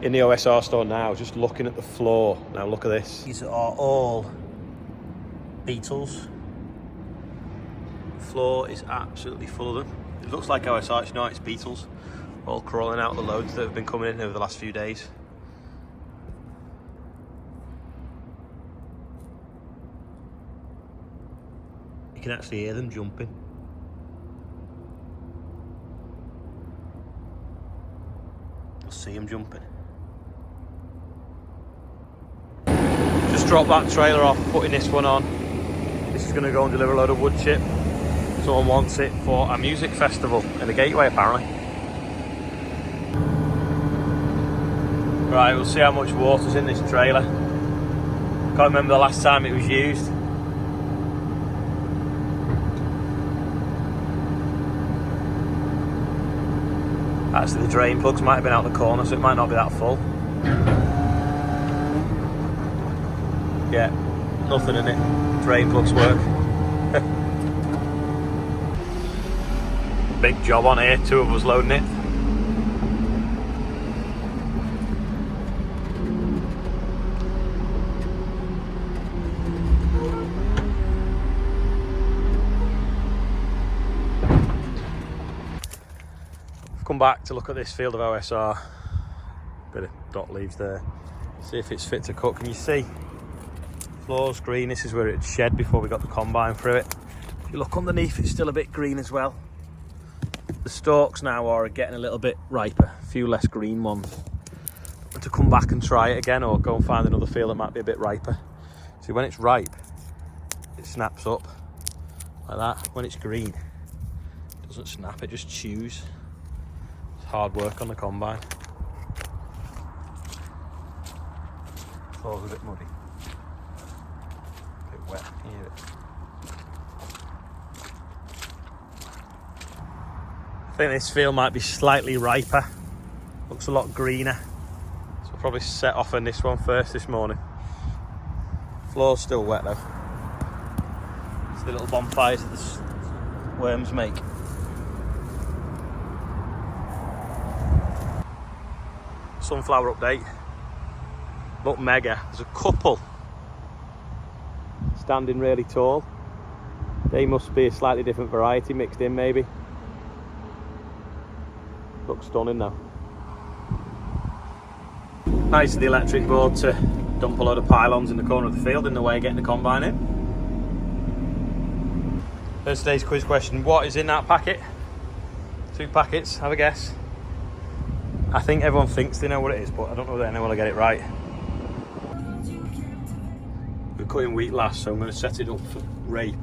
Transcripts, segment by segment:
in the OSR store now, just looking at the floor. Now look at this. These are all Beetles. The floor is absolutely full of them. It looks like OSR, it's not, it's Beetles. All crawling out the loads that have been coming in over the last few days. You can actually hear them jumping. You'll see them jumping. Just dropped that trailer off, putting this one on. This is going to go and deliver a load of wood chip. Someone wants it for a music festival in the Gateway, apparently. Right, we'll see how much water's in this trailer. Can't remember the last time it was used. Actually, the drain plugs might have been out the corner, so it might not be that full. Yeah, nothing in it. Drain plugs work. Big job on here, 2 of us loading it. Come back to look at this field of OSR. Bit of dot leaves there. See if it's fit to cut. Can you see? Floor's green. This is where it shed before we got the combine through it. If you look underneath, it's still a bit green as well. The stalks now are getting a little bit riper. A few less green ones. But to come back and try it again, or go and find another field that might be a bit riper. See, when it's ripe, it snaps up like that. When it's green, it doesn't snap. It just chews. Hard work on the combine. Floor's a bit muddy. A bit wet, can you hear it? I think this field might be slightly riper. Looks a lot greener. So I'll probably set off on this one first this morning. Floor's still wet though. It's the little bonfires that the worms make. Sunflower update. Look mega. There's a couple standing really tall. They must be a slightly different variety mixed in maybe. Looks stunning though. Nice of the electric board to dump a load of pylons in the corner of the field in the way of getting the combine in. First today's quiz question. What is in that packet? 2 packets, have a guess. I think everyone thinks they know what it is, but I don't know whether anyone will get it right. We're cutting wheat last, so I'm going to set it up for rape.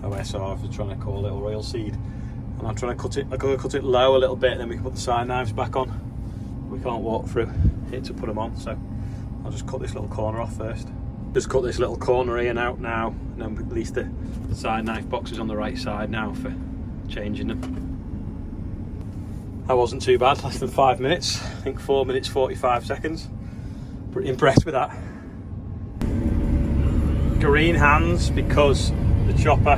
OSR, if we're trying to call it, or royal seed. And I'm trying to cut it, I'm going to cut it low a little bit, then we can put the side knives back on. We can't walk through it to put them on, so I'll just cut this little corner off first. Just cut this little corner in out now, and then at least the side knife box is on the right side now for changing them. That wasn't too bad, less than 5 minutes. I think 4 minutes 45 seconds. Pretty impressed with that. Green hands because the chopper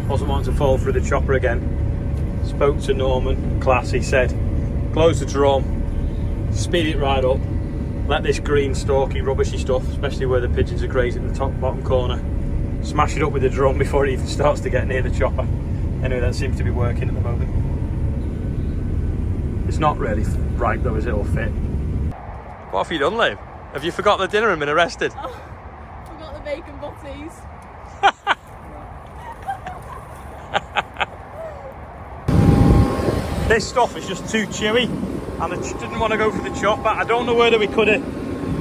wasn't wanting to fall through the chopper again. Spoke to Norman, class, he said, close the drum, speed it right up, let this green stalky rubbishy stuff, especially where the pigeons are grazing in the top bottom corner, smash it up with the drum before it even starts to get near the chopper. Anyway, that seems to be working at the moment. It's not really ripe though, is it, or fit? What have you done, Liv? Have you forgot the dinner and been arrested? Oh, forgot the bacon butties. This stuff is just too chewy, and I didn't want to go for the chopper. I don't know whether we could have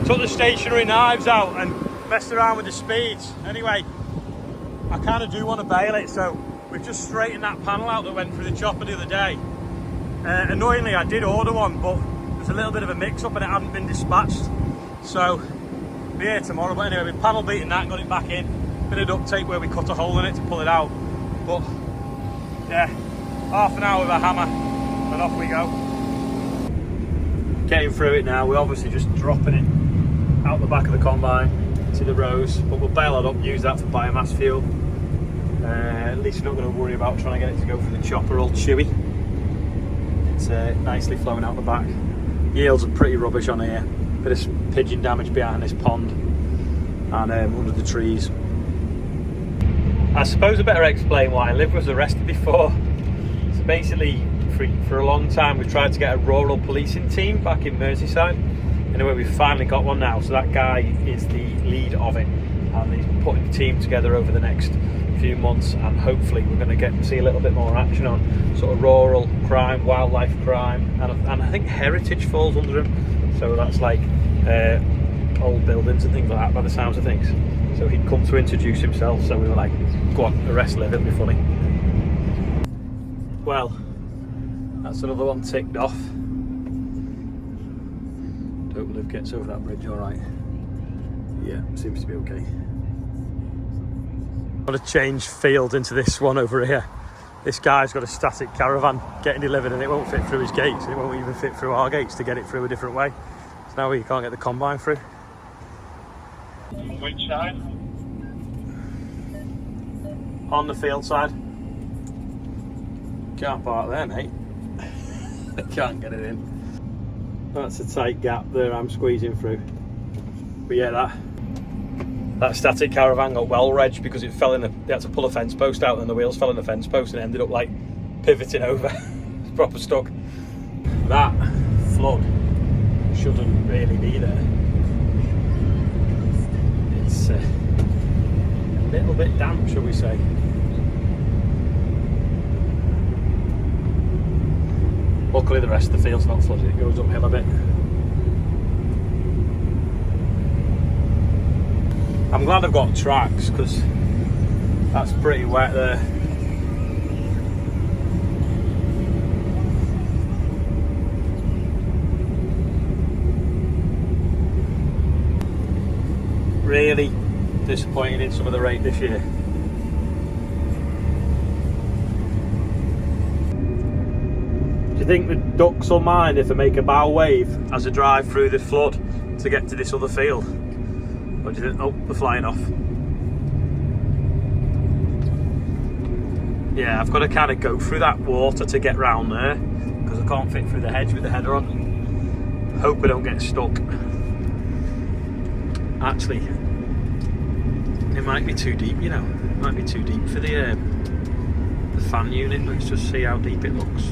took the stationary knives out and messed around with the speeds. Anyway, I kind of do want to bail it, so we've just straightened that panel out that went through the chopper the other day. Annoyingly, I did order one, but there's a little bit of a mix-up and it hadn't been dispatched. So, I'll be here tomorrow. But anyway, we've panel beaten that, got it back in. Bit of duct tape where we cut a hole in it to pull it out. But, yeah, half an hour with a hammer, and off we go. Getting through it now. We're obviously just dropping it out the back of the combine to the rows, but we'll bail it up, use that for biomass fuel. At least we're not going to worry about trying to get it to go through the chopper all chewy. It's nicely flowing out the back. Yields are pretty rubbish on here. Bit of pigeon damage behind this pond and under the trees. I suppose I better explain why Liv was arrested before. So basically, for a long time we tried to get a rural policing team back in Merseyside. Anyway, we've finally got one now. So that guy is the lead of it, and he's putting the team together over the next few months, and hopefully we're going to get to see a little bit more action on sort of rural crime, wildlife crime, and I think heritage falls under him. So that's like old buildings and things like that by the sounds of things. So he'd come to introduce himself, so we were like, go on, arrest Liv, it'll be funny. Well, that's another one ticked off. Hope Liv gets over that bridge alright. Yeah, seems to be okay. I'm going to change field into this one over here. This guy's got a static caravan getting delivered and it won't fit through his gates. It won't even fit through our gates to get it through a different way. So now we can't get the combine through. Which side? On the field side. Can't park there, mate. I can't get it in. That's a tight gap there I'm squeezing through. But yeah, that static caravan got well wedged because it fell in they had to pull a fence post out and the wheels fell in the fence post and ended up like pivoting over. It's proper stuck. That flood shouldn't really be there. It's a little bit damp, shall we say. Luckily the rest of the field's not flooded, it goes uphill a bit. I'm glad I've got tracks because that's pretty wet there. Really disappointed in some of the rain this year. Do you think the ducks will mind if I make a bow wave as I drive through the flood to get to this other field? Or do you think, oh, they're flying off. Yeah, I've got to kind of go through that water to get round there because I can't fit through the hedge with the header on. Hope I don't get stuck. Actually, it might be too deep, you know. It might be too deep for the fan unit. Let's just see how deep it looks.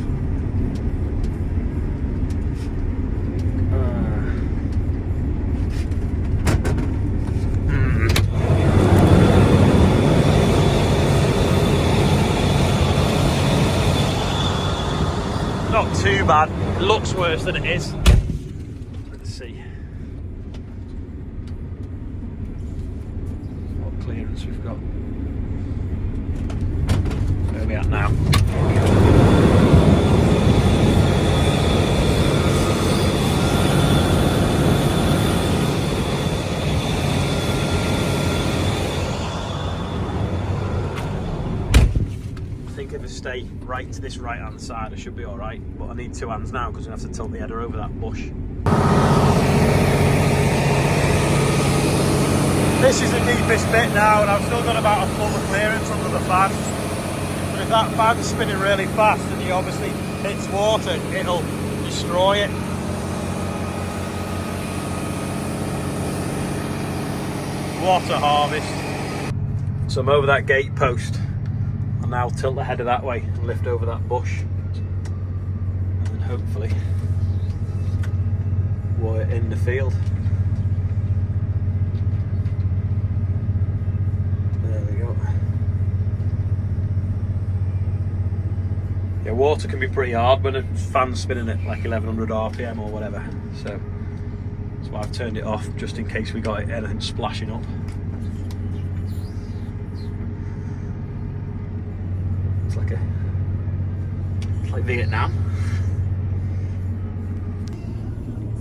Not too bad. It looks worse than it is. Let's see what clearance we've got. Where are we at now? If I stay right to this right hand side I should be alright, but I need two hands now because I have to tilt the header over that bush. This is the deepest bit now and I've still got about a foot of clearance under the fan, but if that fan's spinning really fast and he obviously hits water, it'll destroy it. What a harvest. So I'm over that gate post. I'll now tilt the header that way and lift over that bush and then hopefully we're in the field. There we go. Yeah, water can be pretty hard when a fan's spinning at like 1100 RPM or whatever, so that's why I've turned it off just in case we got anything splashing up. It's like Vietnam.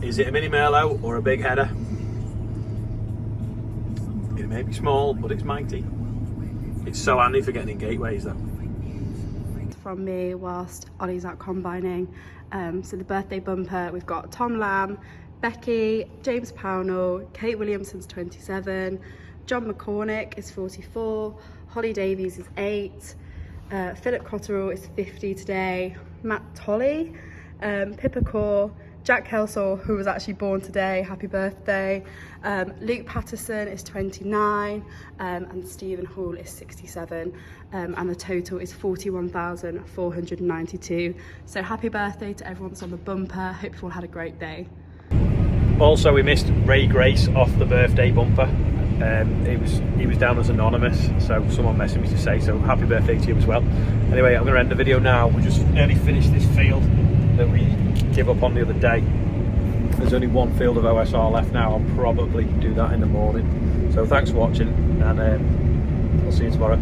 Is it a mini Merlot or a big header? It may be small, but it's mighty. It's so handy for getting in gateways though. From me whilst Ollie's out combining. So the birthday bumper, we've got Tom Lamb, Becky, James Pownell, Kate Williamson's 27, John McCormick is 44, Holly Davies is 8, Philip Cotterill is 50 today, Matt Tolley, Pippa Core, Jack Kelsall, who was actually born today, happy birthday. Luke Patterson is 29, and Stephen Hall is 67, and the total is 41,492. So happy birthday to everyone that's on the bumper. Hope you all had a great day. Also, we missed Ray Grace off the birthday bumper. He was down as anonymous, so someone messaged me to say so. Happy birthday to you as well. Anyway, I'm going to end the video now. We just nearly finished this field that we gave up on the other day. There's only one field of OSR left now. I'll probably do that in the morning. So thanks for watching, and I'll see you tomorrow.